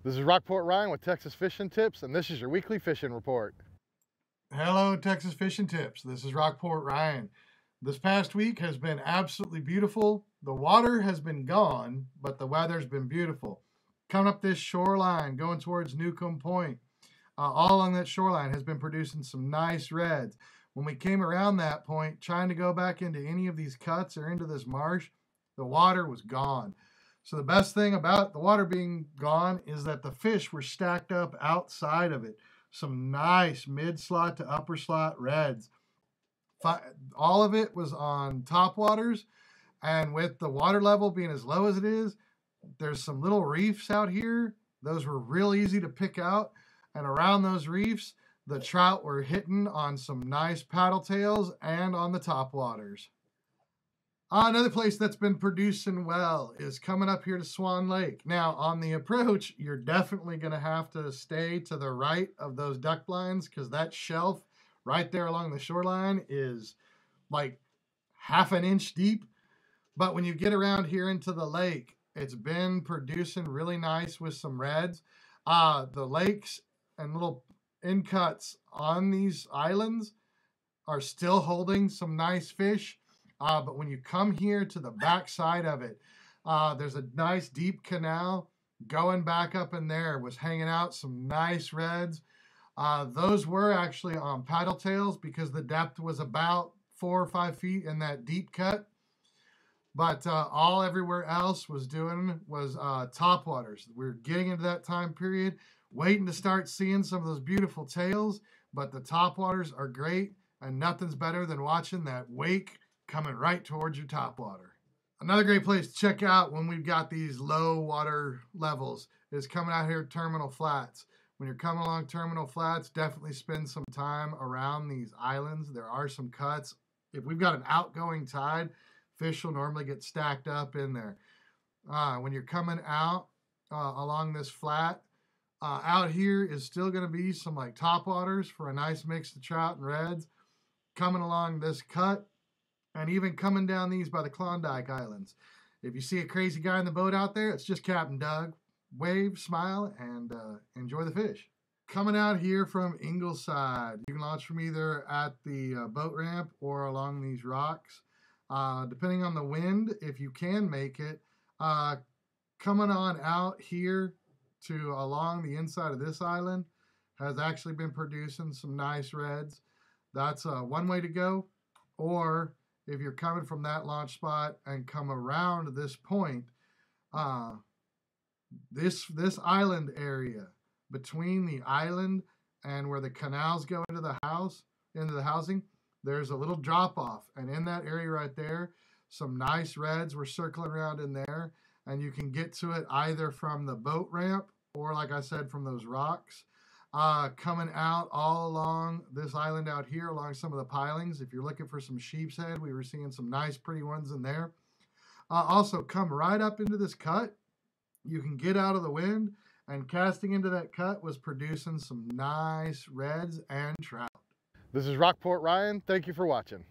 This is Rockport Ryan with Texas Fishing Tips, and this is your weekly fishing report. Hello, Texas Fishing Tips. This is Rockport Ryan. This past week has been absolutely beautiful. The water has been gone, but the weather's been beautiful. Coming up this shoreline, going towards Newcomb Point, all along that shoreline has been producing some nice reds. When we came around that point, trying to go back into any of these cuts or into this marsh, the water was gone. So the best thing about the water being gone is that the fish were stacked up outside of it. Some nice mid-slot to upper slot reds. All of it was on top waters, and with the water level being as low as it is, there's some little reefs out here. Those were real easy to pick out, and around those reefs, the trout were hitting on some nice paddle tails and on the top waters. Another place that's been producing well is coming up here to Swan Lake. Now, on the approach, you're definitely going to have to stay to the right of those duck blinds because that shelf right there along the shoreline is like half an inch deep. But when you get around here into the lake, it's been producing really nice with some reds. The lakes and little in cuts on these islands are still holding some nice fish. But when you come here to the back side of it, there's a nice deep canal. Going back up in there was hanging out some nice reds. Those were actually on paddle tails because the depth was about 4 or 5 feet in that deep cut. But all everywhere else was doing was top waters. We're getting into that time period, waiting to start seeing some of those beautiful tails. But the top waters are great, and nothing's better than watching that wake coming right towards your top water. Another great place to check out when we've got these low water levels is coming out here at Terminal Flats. When you're coming along Terminal Flats, definitely spend some time around these islands. There are some cuts. If we've got an outgoing tide, fish will normally get stacked up in there. When you're coming out along this flat, out here is still going to be some like top waters for a nice mix of trout and reds. Coming along this cut, and even coming down these by the Klondike Islands. If you see a crazy guy in the boat out there, it's just Captain Doug. Wave, smile, and enjoy the fish. Coming out here from Ingleside, you can launch from either at the boat ramp or along these rocks. Depending on the wind, if you can make it, coming on out here to along the inside of this island has actually been producing some nice reds. That's one way to go. Or if you're coming from that launch spot and come around this point, this island area between the island and where the canals go into the housing, there's a little drop off, and in that area right there, some nice reds were circling around in there, and you can get to it either from the boat ramp or, like I said, from those rocks. Coming out all along this island out here, along some of the pilings. If you're looking for some sheep's head, we were seeing some nice pretty ones in there. Also come right up into this cut. You can get out of the wind, and casting into that cut was producing some nice reds and trout. This is Rockport Ryan. Thank you for watching.